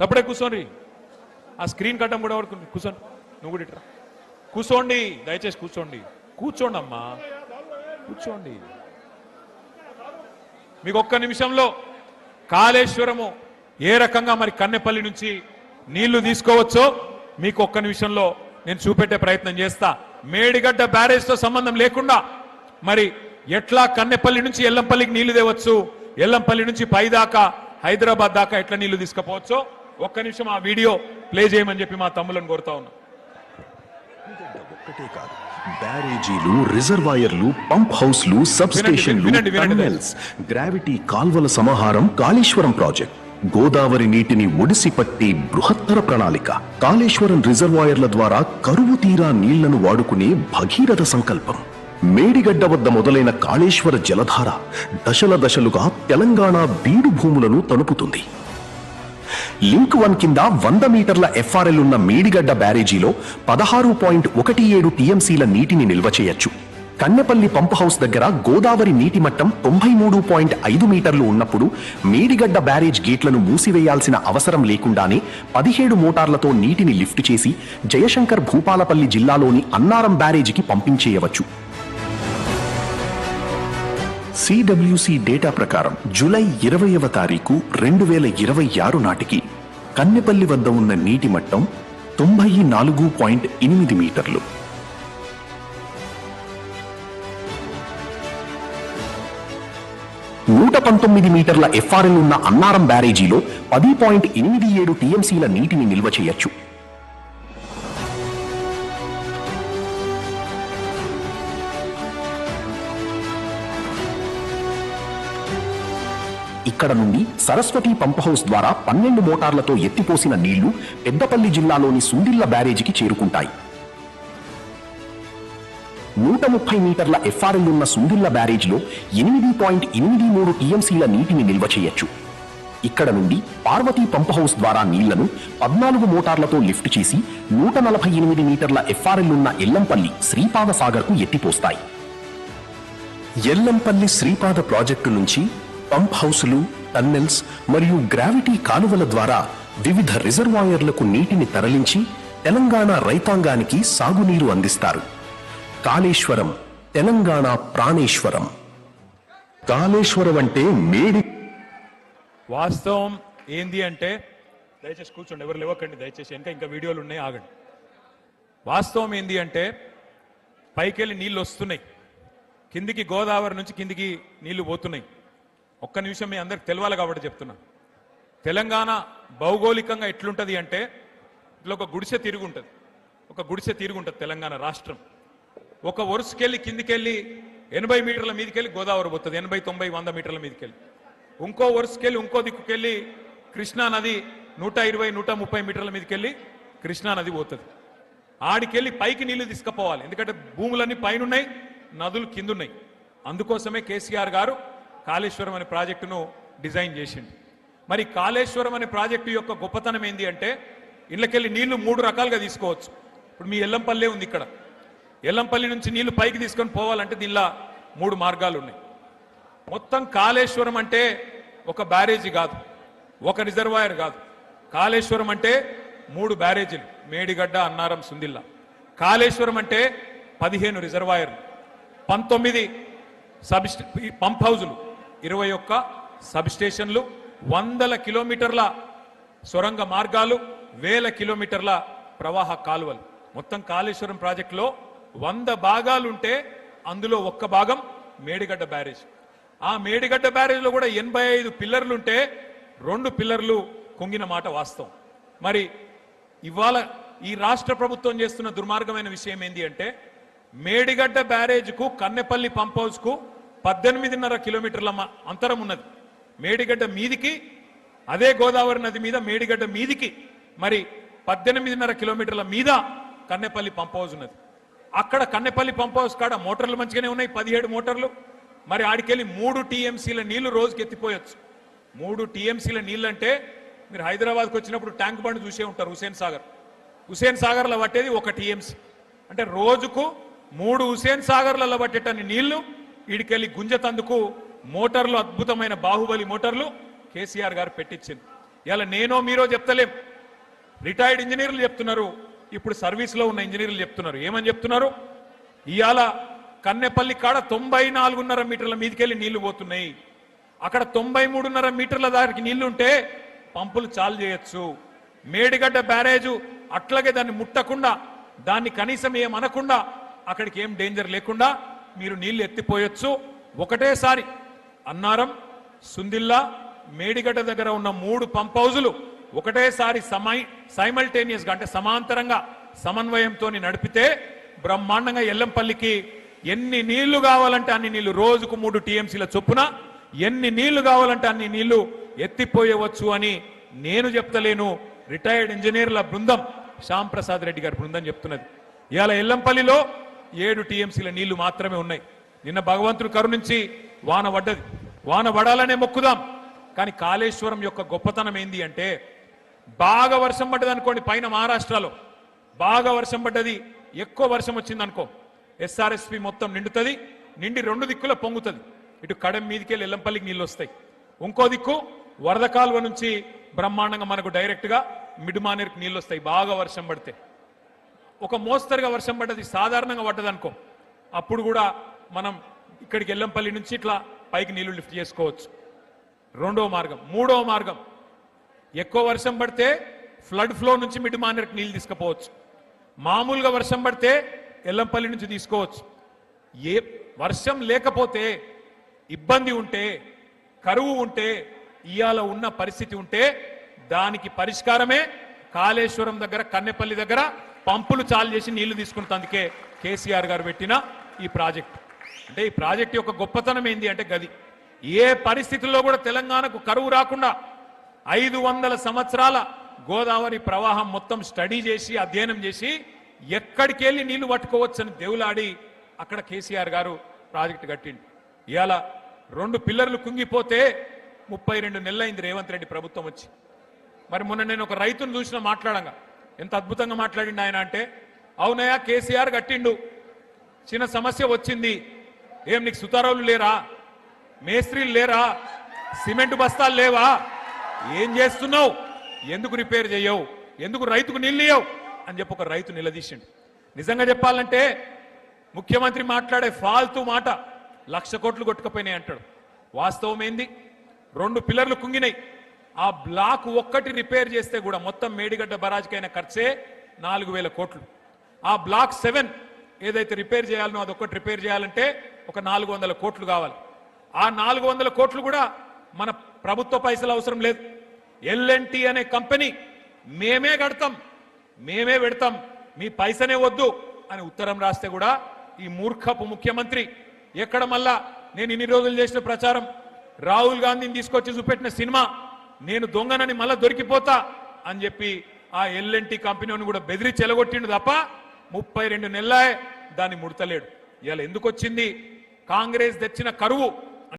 అప్పుడే కూర్చోండి. ఆ స్క్రీన్ కట్టం కూడా పడుకుంది. కూర్చోండి, నువ్వు కూడా ఇట్రా కూర్చోండి, దయచేసి కూర్చోండి. కూర్చోండి అమ్మా, కూర్చోండి. మీకు ఒక్క నిమిషంలో కాళేశ్వరము ఏ రకంగా మరి కన్నెపల్లి నుంచి నీళ్లు తీసుకోవచ్చో మీకు ఒక్క నిమిషంలో నేను చూపెట్టే ప్రయత్నం చేస్తా. మేడిగడ్డ బ్యారేజ్తో సంబంధం లేకుండా మరి ఎట్లా కన్నెపల్లి నుంచి ఎల్లంపల్లికి నీళ్లు తేవచ్చు, ఎల్లంపల్లి నుంచి పై దాకా హైదరాబాద్ దాకా ఎట్లా నీళ్లు తీసుకుపోవచ్చో ఒక్క నిమిషం ఆ వీడియో ప్లే చేయమని చెప్పి మా తమ్ములను కోరుతా ఉన్నా. ఒక్కటే కాదు, బ్యారేజీలు, రిజర్వాయర్లు, పంప్ హౌస్లు, సబ్ స్టేషన్లు, టన్నెల్స్, గ్రావిటీ కాల్వల సమాహారం కాళేశ్వరం ప్రాజెక్ట్. గోదావరి నీటిని ఒడిసి పట్టి బృహత్తర ప్రణాళిక. కాళేశ్వరం రిజర్వాయర్ల ద్వారా కరువు తీరా నీళ్లను వాడుకునే భగీరథ సంకల్పం. మేడిగడ్డ వద్ద మొదలైన కాళేశ్వర జలధార దశల దశలుగా తెలంగాణ బీడు భూములను తణుపుతుంది. లింక్ 1 కింద 100 మీటర్ల ఎఫ్ఆర్ఎల్ ఉన్న మేడిగడ్డ బ్యారేజీలో 16.17 టీఎంసీల నీటిని నిల్వ చేయొచ్చు. కన్నెపల్లి పంప్ హౌస్ దగ్గర గోదావరి నీటి మట్టం 93.5 మీటర్లు ఉన్నప్పుడు మేడిగడ్డ బ్యారేజ్ గేట్లను మూసివేయాల్సిన అవసరం లేకుండానే 17 మోటార్లతో నీటిని లిఫ్ట్ చేసి జయశంకర్ భూపాలపల్లి జిల్లాలోని అన్నారం బ్యారేజీకి పంపించేయవచ్చు. సిడబ్ల్యూసి డేటా ప్రకారం జూలై 20వ తారీఖు 2026 నాటికి కన్నెపల్లి వద్ద ఉన్న నీటి మట్టం 94.8 మీటర్లు. నూట 19 మీటర్ల ఎఫ్ఆర్ఎల్ ఉన్న అన్నారం బ్యారేజీలో 10.87 టీఎంసీల నీటిని నిల్వ చేయొచ్చు. ఇక్కడ నుండి సరస్వతి పంప్ హౌస్ ద్వారా 12 మోటార్లతో ఎత్తిపోసిన నీళ్లు పెద్దపల్లి జిల్లాలోని సుందిళ్ల బ్యారేజీకి చేరుకుంటాయి. 130 మీటర్ల ఎఫ్ఆర్ఎల్ ఉన్న సుందిళ్ల బ్యారేజీలో 8.83 టీఎంసీల నీటిని నిల్వ చేయొచ్చు. ఇక్కడ నుండి పార్వతీ పంప్ హౌస్ ద్వారా నీళ్లను 14 మోటార్లతో లిఫ్ట్ చేసి 148 మీటర్ల ఎఫ్ఆర్ఎల్ ఉన్న ఎల్లంపల్లి శ్రీపాద సాగర్ కు ఎత్తిపోస్తాయి. ఎల్లంపల్లి శ్రీపాద ప్రాజెక్టు నుంచి పంప్ హౌసులు, టన్నెల్స్ మరియు గ్రావిటీ కాలువల ద్వారా వివిధ రిజర్వాయర్లకు నీటిని తరలించి తెలంగాణ రైతాంగానికి సాగునీరు అందిస్తారు. కాళేశ్వరం తెలంగాణ ప్రాణేశ్వరం. కాళేశ్వరం అంటే మేడి. వాస్తవం ఏంది అంటే, దయచేసి కూర్చోండి, ఎవరు లేవకండి దయచేసి, ఇంకా వీడియోలు ఉన్నాయి, ఆగండి. వాస్తవం ఏంది అంటే పైకెళ్ళి నీళ్ళు వస్తున్నాయి, కిందికి గోదావరి నుంచి కిందికి నీళ్లు పోతున్నాయి. ఒక్క నిమిషం మీ అందరికి తెలవాలి కాబట్టి చెప్తున్నా. తెలంగాణ భౌగోళికంగా ఎట్లుంటుంది అంటే ఇట్లా ఒక గుడిసె తిరుగుంటుంది తెలంగాణ రాష్ట్రం. ఒక వరుసకెళ్ళి కిందికెళ్ళి 80 మీటర్ల మీదకెళ్ళి గోదావరి పోతుంది, 80, 90, 100 మీటర్ల మీదకెళ్ళి. ఇంకో వరుసకెళ్ళి ఇంకో దిక్కుకెళ్ళి కృష్ణా నది 120, 130 మీటర్ల మీదకెళ్ళి కృష్ణా నది పోతుంది. ఆడికెళ్ళి పైకి నీళ్లు తీసుకుపోవాలి, ఎందుకంటే భూములన్నీ పైన ఉన్నాయి, నదులు కిందున్నాయి. అందుకోసమే కేసీఆర్ గారు కాళేశ్వరం అనే ప్రాజెక్టును డిజైన్ చేసిండు. మరి కాళేశ్వరం అనే ప్రాజెక్టు యొక్క గొప్పతనం ఏంది అంటే ఇళ్ళకెళ్ళి నీళ్లు 3 రకాలుగా తీసుకోవచ్చు. ఇప్పుడు మీ ఎల్లంపల్లే ఉంది, ఇక్కడ ఎల్లంపల్లి నుంచి నీళ్లు పైకి తీసుకొని పోవాలంటే దీనిలో 3 మార్గాలు ఉన్నాయి. మొత్తం కాళేశ్వరం అంటే ఒక బ్యారేజీ కాదు, ఒక రిజర్వాయర్ కాదు. కాళేశ్వరం అంటే 3 బ్యారేజీలు, మేడిగడ్డ, అన్నారం, సుందిల్ల. కాళేశ్వరం అంటే 15 రిజర్వాయర్లు, 19 పంప్ హౌజులు, 21 సబ్ స్టేషన్లు, 100 కిలోమీటర్ల సొరంగ మార్గాలు, 1000 కిలోమీటర్ల ప్రవాహ కాలువలు. మొత్తం కాళేశ్వరం ప్రాజెక్టులో 100 భాగాలుంటే అందులో 1 భాగం మేడిగడ్డ బ్యారేజ్. ఆ మేడిగడ్డ బ్యారేజ్లో కూడా 85 పిల్లర్లు ఉంటే 2 పిల్లర్లు కుంగిన మాట వాస్తవం. మరి ఇవాళ ఈ రాష్ట్ర ప్రభుత్వం చేస్తున్న దుర్మార్గమైన విషయం ఏంటి అంటే మేడిగడ్డ బ్యారేజ్కు కన్నెపల్లి పంప్ హౌస్కు 18.5 కిలోమీటర్ల అంతరం ఉన్నది. మేడిగడ్డ మీదికి, అదే గోదావరి నది మీద మేడిగడ్డ మీదికి మరి 18.5 కిలోమీటర్ల మీద కన్నెపల్లి పంప్ హౌస్ ఉన్నది. అక్కడ కన్నెపల్లి పంప్ హౌస్ కాడ మోటార్లు మంచిగానే ఉన్నాయి, 17 మోటార్లు. మరి ఆడికెళ్ళి 3 టీఎంసీల నీళ్లు రోజుకి ఎత్తిపోయొచ్చు. 3 టీఎంసీల నీళ్ళు అంటే మీరు హైదరాబాద్కి వచ్చినప్పుడు ట్యాంక్ బండ్ చూసే ఉంటారు, హుసేన్ సాగర్లో పట్టేది 1 టీఎంసీ. అంటే రోజుకు 3 హుసేన్ సాగర్లలో పట్టేటన్ని నీళ్లు ఈడికెళ్ళి గుంజతందుకు మోటార్లు, అద్భుతమైన బాహుబలి మోటార్లు కేసీఆర్ గారు పెట్టించింది. ఇలా నేనో మీరో చెప్తలేం, రిటైర్డ్ ఇంజనీర్లు చెప్తున్నారు, ఇప్పుడు సర్వీస్లో ఉన్న ఇంజనీర్లు చెప్తున్నారు. ఏమని చెప్తున్నారు? ఇవాళ కన్నెపల్లి కాడ 94.5 మీటర్ల మీదకెళ్ళి నీళ్లు పోతున్నాయి. అక్కడ 93.5 మీటర్ల దానికి నీళ్లు ఉంటే పంపులు చాలు చేయొచ్చు. మేడిగడ్డ బ్యారేజు అట్లాగే దాన్ని ముట్టకుండా, దాన్ని కనీసం ఏమనకుండా, అక్కడికి ఏం డేంజర్ లేకుండా మీరు నీళ్లు ఎత్తిపోయొచ్చు. ఒకటేసారి అన్నారం, సుందిల్లా, మేడిగడ్డ దగ్గర ఉన్న 3 పంప్ హౌజులు ఒకటేసారి సైమల్టేనియస్గా అంటే సమాంతరంగా సమన్వయంతో నడిపితే బ్రహ్మాండంగా ఎల్లంపల్లికి ఎన్ని నీళ్లు కావాలంటే అన్ని నీళ్లు, రోజుకు 3 టీఎంసీల చొప్పున ఎన్ని నీళ్లు కావాలంటే అన్ని నీళ్లు ఎత్తిపోయవచ్చు అని నేను చెప్తలేను, రిటైర్డ్ ఇంజనీర్ల బృందం, శ్యామ్ ప్రసాద్ రెడ్డి గారి బృందం చెప్తున్నది. ఇవాళ ఎల్లంపల్లిలో 7 టీఎంసీల నీళ్లు మాత్రమే ఉన్నాయి. నిన్న భగవంతుడు కరుణించి వాన పడ్డది. వాన పడాలనే మొక్కుదాం. కానీ కాళేశ్వరం యొక్క గొప్పతనం ఏంది అంటే, బాగా వర్షం పడ్డది అనుకోండి, పైన మహారాష్ట్రలో బాగా వర్షం పడ్డది, ఎక్కువ వర్షం వచ్చింది అనుకో, ఎస్ఆర్ఎస్పి మొత్తం నిండుతుంది, నిండి 2 దిక్కుల పొంగుతుంది. ఇటు కడెం మీదికెళ్ళి ఎల్లంపల్లికి నీళ్ళు వస్తాయి, ఇంకో దిక్కు వరద కాలువ నుంచి బ్రహ్మాండంగా మనకు డైరెక్ట్గా మిడ్మానేర్కి నీళ్ళు వస్తాయి. బాగా వర్షం పడితే ఒక మోస్తరుగా వర్షం పడ్డది, సాధారణంగా పడ్డది అనుకో, అప్పుడు కూడా మనం ఇక్కడికి ఎల్లంపల్లి నుంచి ఇట్లా పైకి నీళ్లు లిఫ్ట్ చేసుకోవచ్చు. 2వ మార్గం. 3వ మార్గం, ఎక్కువ వర్షం పడితే ఫ్లడ్ ఫ్లో నుంచి మిడ్మానేర్కి నీళ్ళు తీసుకుపోవచ్చు. మామూలుగా వర్షం పడితే ఎల్లంపల్లి నుంచి తీసుకోవచ్చు. ఏ వర్షం లేకపోతే, ఇబ్బంది ఉంటే, కరువు ఉంటే, ఇయాల ఉన్న పరిస్థితి ఉంటే దానికి పరిష్కారమే కాళేశ్వరం దగ్గర, కన్నెపల్లి దగ్గర పంపులు చాలు చేసి నీళ్లు తీసుకుంటందుకే కేసీఆర్ గారు పెట్టిన ఈ ప్రాజెక్ట్. అంటే ఈ ప్రాజెక్ట్ యొక్క గొప్పతనం ఏంది అంటే గది. ఏ పరిస్థితుల్లో కూడా తెలంగాణకు కరువు రాకుండా 500 సంవత్సరాల గోదావరి ప్రవాహం మొత్తం స్టడీ చేసి, అధ్యయనం చేసి, ఎక్కడికి వెళ్ళి నీళ్లు పట్టుకోవచ్చని దేవులాడి అక్కడ కేసీఆర్ గారు ప్రాజెక్టు కట్టిండు. ఇవాళ 2 పిల్లర్లు కుంగిపోతే 32 నెలలైంది రేవంత్ రెడ్డి ప్రభుత్వం వచ్చి. మరి మొన్న నేను ఒక రైతును చూసిన మాట్లాడంగా ఎంత అద్భుతంగా మాట్లాడిండు ఆయన అంటే, అవునయ్యా కేసీఆర్ కట్టిండు, చిన్న సమస్య వచ్చింది, ఏం నీకు సుతారావులు లేరా, మేస్త్రీలు లేరా, సిమెంట్ బస్తాలు లేవా, ఏం చేస్తున్నావు, ఎందుకు రిపేర్ చేయవు, ఎందుకు రైతుకు నీళ్ళు ఇయ్యవు అని చెప్పి ఒక రైతు నిలదీసిండు. నిజంగా చెప్పాలంటే ముఖ్యమంత్రి మాట్లాడే ఫాల్తూ మాట 1,00,000 కోట్లు కొట్టుకుపోయినాయి అంటాడు. వాస్తవం ఏంది? 2 పిల్లర్లు కుంగినాయి. ఆ బ్లాక్ ఒక్కటి రిపేర్ చేస్తే కూడా మొత్తం మేడిగడ్డ బరాజ్కైన ఖర్చే 4,000 కోట్లు. ఆ బ్లాక్ 7 ఏదైతే రిపేర్ చేయాలనో అదొక్కటి రిపేర్ చేయాలంటే ఒక 400 కోట్లు కావాలి. ఆ 400 కోట్లు కూడా మన ప్రభుత్వ పైసలు అవసరం లేదు. ఎల్ఎన్టీ అనే కంపెనీ మేమే కడతాం, మేమే పెడతాం, మీ పైసనే వద్దు అని ఉత్తరం రాస్తే కూడా ఈ మూర్ఖపు ముఖ్యమంత్రి ఎక్కడ మళ్ళా నేను ఇన్ని రోజులు చేసిన ప్రచారం, రాహుల్ గాంధీని తీసుకొచ్చి చూపెట్టిన సినిమా నేను దొంగనని మళ్ళా దొరికిపోతా అని చెప్పి ఆ ఎల్ఎన్టీ కంపెనీని కూడా బెదిరి చెలగొట్టిండు తప్ప 32 నెలలే దాన్ని ముడతలేడు. ఇవాళ ఎందుకు వచ్చింది? కాంగ్రెస్ తెచ్చిన కరువు